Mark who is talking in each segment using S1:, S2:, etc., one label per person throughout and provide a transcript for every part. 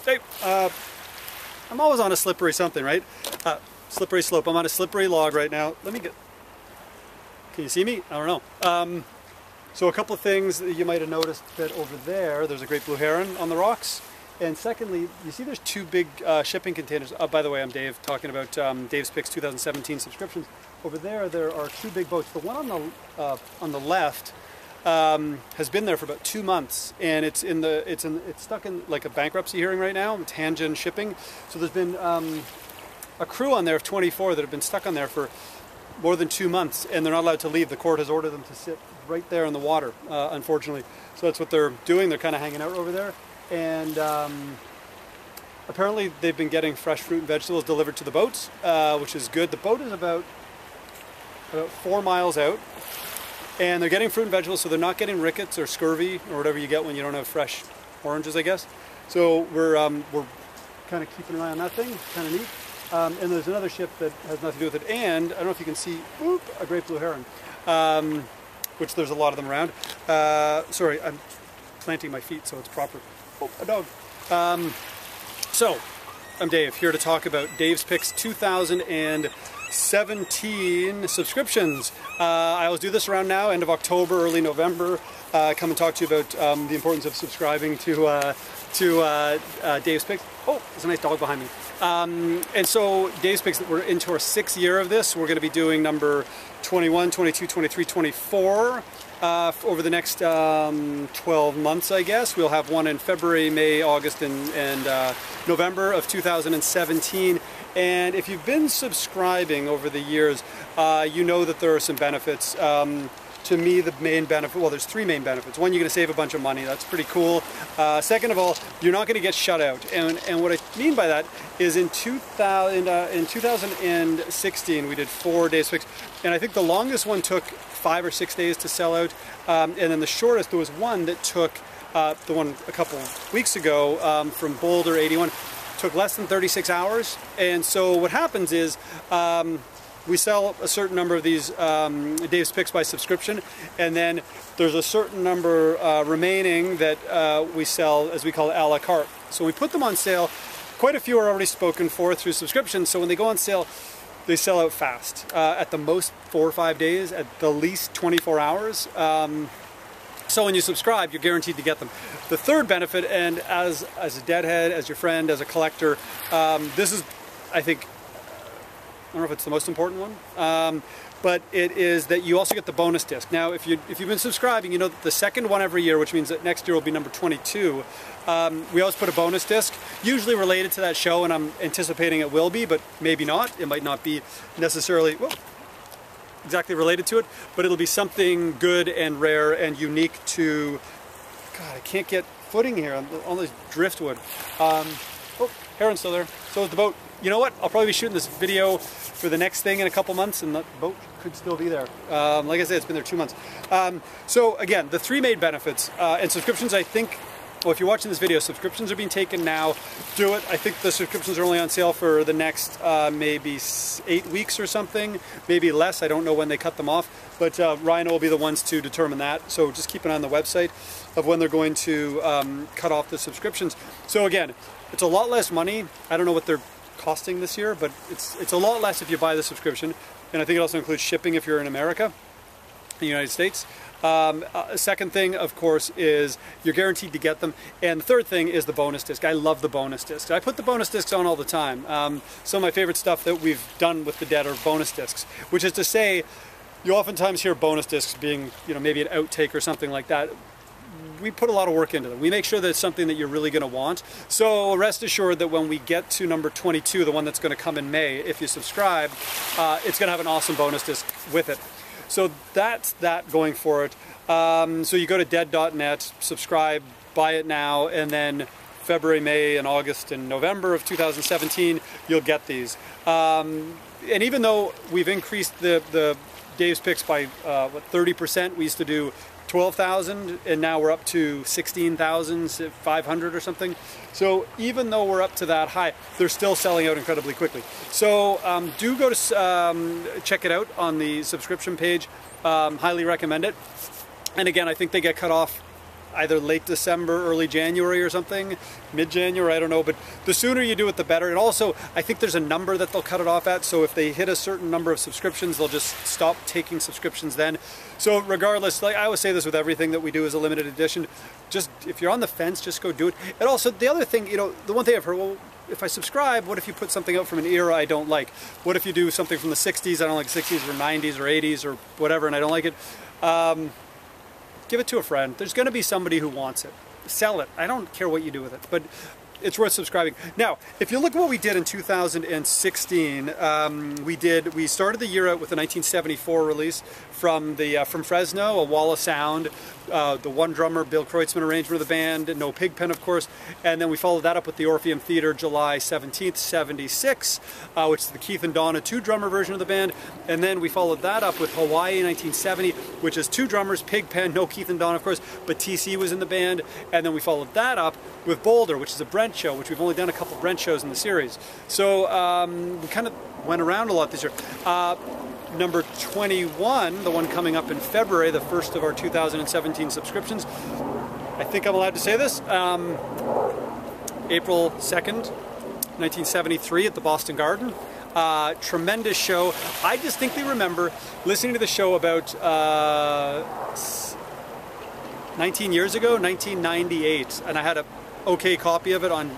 S1: Hey, I'm always on a slippery something, right? Slippery slope. I'm on a slippery log right now. Let me get... Can you see me? I don't know. So a couple of things that you might have noticed that over there's a great blue heron on the rocks. And secondly, you see there's two big shipping containers. By the way, I'm Dave, talking about Dave's Picks 2017 subscriptions. Over there are two big boats. The one on the left has been there for about 2 months, and it's stuck in like a bankruptcy hearing right now. It's Hanjin Shipping. So there's been a crew on there of 24 that have been stuck on there for more than 2 months, and they're not allowed to leave. The court has ordered them to sit right there in the water, unfortunately. So that's what they're doing. They're kind of hanging out over there. And apparently they've been getting fresh fruit and vegetables delivered to the boats, which is good. The boat is about 4 miles out, and they're getting fruit and vegetables, so they're not getting rickets or scurvy or whatever you get when you don't have fresh oranges, I guess. So we're kind of keeping an eye on that thing. It's kind of neat. And there's another ship that has nothing to do with it, and I don't know if you can see, whoop, a great blue heron, which there's a lot of them around. Sorry, I'm planting my feet so it's proper. Oh, a dog. So, I'm Dave, here to talk about Dave's Picks 2017 subscriptions. I always do this around now, end of October, early November. Come and talk to you about the importance of subscribing to Dave's Picks. Oh, there's a nice dog behind me. And so Dave's Picks, we're into our 6th year of this. We're going to be doing number 21, 22, 23, 24 over the next 12 months, I guess. We'll have one in February, May, August, and November of 2017. And if you've been subscribing over the years, you know that there are some benefits. To me, the main benefit, well, there's 3 main benefits. One, you're going to save a bunch of money. That's pretty cool. Second of all, you're not going to get shut out. And what I mean by that is in 2016, we did 4 Dave's Picks. And I think the longest one took 5 or 6 days to sell out. And then the shortest, there was one that took, the one a couple weeks ago from Boulder 81, took less than 36 hours. And so what happens is, we sell a certain number of these Dave's Picks by subscription, and then there's a certain number remaining that we sell, as we call it, a la carte. So we put them on sale. Quite a few are already spoken for through subscriptions, so when they go on sale, they sell out fast. At the most 4 or 5 days, at the least 24 hours. So when you subscribe, you're guaranteed to get them. The third benefit, and as a deadhead, as your friend, as a collector, this is, I think, I don't know if it's the most important one, but it is that you also get the bonus disc. Now, if you've been subscribing, you know that the second one every year, which means that next year will be number 22, we always put a bonus disc, usually related to that show, and I'm anticipating it will be, but maybe not. It might not be necessarily exactly related to it, but it'll be something good and rare and unique to, God, I can't get footing here on all this driftwood. Oh, heron's still there. So is the boat. You know what? I'll probably be shooting this video for the next thing in a couple months, and the boat could still be there. Like I said, it's been there 2 months. So again, the 3 main benefits and subscriptions. I think, well, if you're watching this video, subscriptions are being taken now. Do it. I think the subscriptions are only on sale for the next maybe 8 weeks or something, maybe less. I don't know when they cut them off, but Ryan will be the ones to determine that. So just keep an eye on the website of when they're going to cut off the subscriptions. So again, it's a lot less money. I don't know what they're costing this year, but it's a lot less if you buy the subscription, and I think it also includes shipping if you're in America, the United States. Second thing, of course, is you're guaranteed to get them, and the third thing is the bonus disc. I love the bonus discs. I put the bonus discs on all the time. Some of my favorite stuff that we've done with the dead are bonus discs, which is to say, you oftentimes hear bonus discs being, maybe an outtake or something like that. We put a lot of work into them. We make sure that it's something that you're really going to want. So rest assured that when we get to number 22, the one that's going to come in May, if you subscribe, it's going to have an awesome bonus disc with it. So that's that going for it. So you go to dead.net, subscribe, buy it now, and then February, May, and August, and November of 2017, you'll get these. And even though we've increased the Dave's Picks by 30%, we used to do 12,000, and now we're up to 16,500 or something. So even though we're up to that high, they're still selling out incredibly quickly. So do go to check it out on the subscription page. Highly recommend it. And again, I think they get cut off either late December, early January or something, mid-January, I don't know, but the sooner you do it, the better. And also, I think there's a number that they'll cut it off at, so if they hit a certain number of subscriptions, they'll just stop taking subscriptions then. So regardless, like I always say this with everything that we do as a limited edition, just if you're on the fence, just go do it. And also, the other thing, you know, the one thing I've heard, well, if I subscribe, what if you put something out from an era I don't like? What if you do something from the 60s, I don't like 60s or 90s or 80s or whatever, and I don't like it? Give it to a friend. There's going to be somebody who wants it. Sell it. I don't care what you do with it, but it's worth subscribing. Now, if you look at what we did in 2016, we started the year out with a 1974 release from Fresno, a wall of sound, the one drummer Bill Kreutzmann arrangement of the band, no Pigpen of course, and then we followed that up with the Orpheum Theater July 17th, 76, which is the Keith and Donna two drummer version of the band, and then we followed that up with Hawaii 1970, which is two drummers, Pigpen, no Keith and Donna of course, but TC was in the band, and then we followed that up with Boulder, which is a Brent show, which we've only done a couple Brent shows in the series. So we kind of went around a lot this year. Number 21, the one coming up in February, the first of our 2017 subscriptions. I think I'm allowed to say this. April 2nd, 1973 at the Boston Garden. Tremendous show. I distinctly remember listening to the show about 19 years ago, 1998, and I had a okay copy of it on,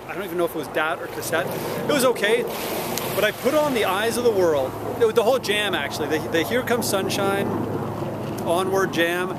S1: I don't even know if it was DAT or cassette. It was okay, but I put on the Eyes of the World. It was the whole jam actually. The Here Comes Sunshine, Onward jam.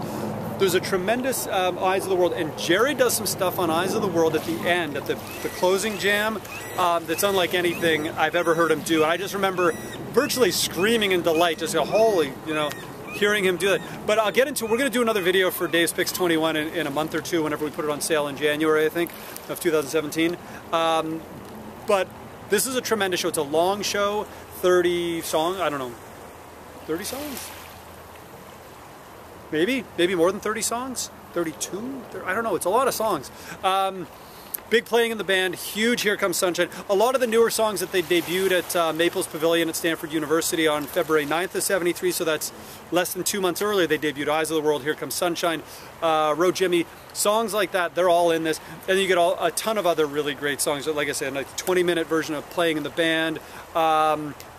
S1: There's a tremendous Eyes of the World, and Jerry does some stuff on Eyes of the World at the end, at the closing jam, that's unlike anything I've ever heard him do. And I just remember virtually screaming in delight, just go, holy, you know, hearing him do that. But I'll get into, we're going to do another video for Dave's Picks 21 in a month or two, whenever we put it on sale in January, I think, of 2017. But this is a tremendous show. It's a long show, 30 songs, I don't know, 30 songs? Maybe more than 30 songs? 32? I don't know, it's a lot of songs. Big playing in the band, huge Here Comes Sunshine. A lot of the newer songs that they debuted at Maples Pavilion at Stanford University on February 9th of 73, so that's less than 2 months earlier, they debuted Eyes of the World, Here Comes Sunshine, Road Jimmy, songs like that, they're all in this. And then you get a ton of other really great songs, like I said, a 20-minute version of playing in the band.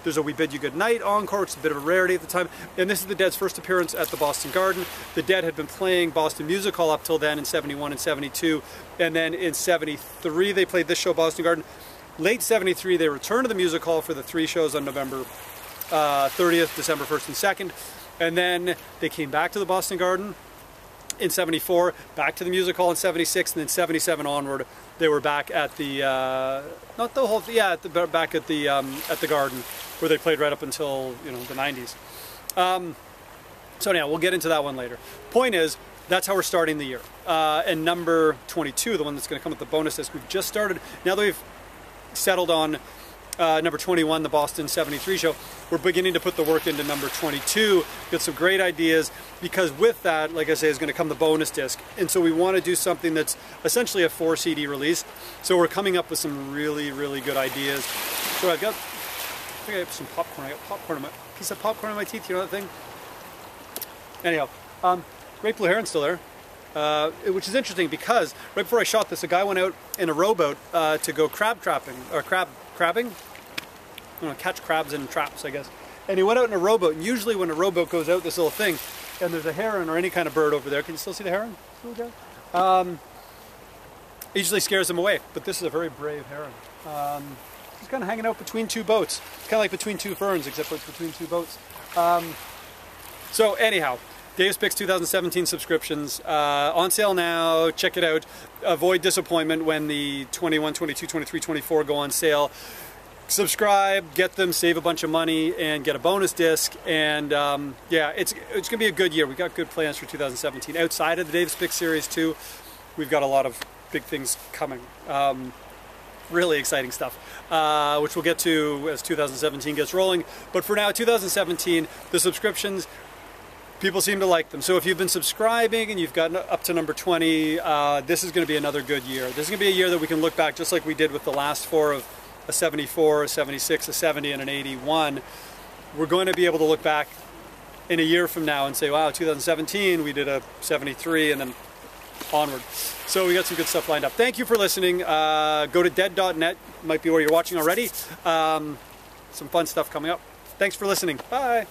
S1: There's a We Bid You Good Night encore, which is a bit of a rarity at the time. And this is the Dead's first appearance at the Boston Garden. The Dead had been playing Boston Music Hall up till then in 71 and 72. And then in 73, they played this show, Boston Garden. Late 73, they returned to the Music Hall for the 3 shows on November 30th, December 1st and 2nd. And then they came back to the Boston Garden in 74, back to the Music Hall in 76, and then 77 onward, they were back at the, not the whole, yeah, back at the Garden, where they played right up until, you know, the 90s. So anyhow, we'll get into that one later. Point is, that's how we're starting the year. And number 22, the one that's going to come with the bonus disc, we've just started, now that we've settled on number 21, the Boston 73 show, we're beginning to put the work into number 22, get some great ideas, because with that, like I say, is going to come the bonus disc. And so we want to do something that's essentially a 4 CD release. So we're coming up with some really, really good ideas. So I think I have some popcorn. I got popcorn in piece of popcorn in my teeth, you know that thing? Anyhow, Great Blue Heron's still there. Which is interesting because right before I shot this, a guy went out in a rowboat to go crab trapping, or crabbing? I don't know, catch crabs in traps, I guess. And he went out in a rowboat, and usually when a rowboat goes out this little thing, and there's a heron or any kind of bird over there, can you still see the heron? It usually scares them away, but this is a very brave heron. He's kind of hanging out between 2 boats. It's kind of like between 2 ferns, except it's between 2 boats. So anyhow, Dave's Picks 2017 subscriptions, on sale now, check it out. Avoid disappointment when the 21, 22, 23, 24 go on sale. Subscribe, get them, save a bunch of money, and get a bonus disc. And yeah, it's going to be a good year. We've got good plans for 2017. Outside of the Dave's Picks series too, we've got a lot of big things coming. Really exciting stuff, which we'll get to as 2017 gets rolling. But for now, 2017, the subscriptions, people seem to like them. So if you've been subscribing and you've gotten up to number 20, this is going to be another good year. This is going to be a year that we can look back just like we did with the last 4 of a 74, a 76, a 70, and an 81. We're going to be able to look back in a year from now and say, wow, 2017, we did a 73, and then onward. So we got some good stuff lined up. Thank you for listening. Go to dead.net, might be where you're watching already. Some fun stuff coming up. Thanks for listening. Bye.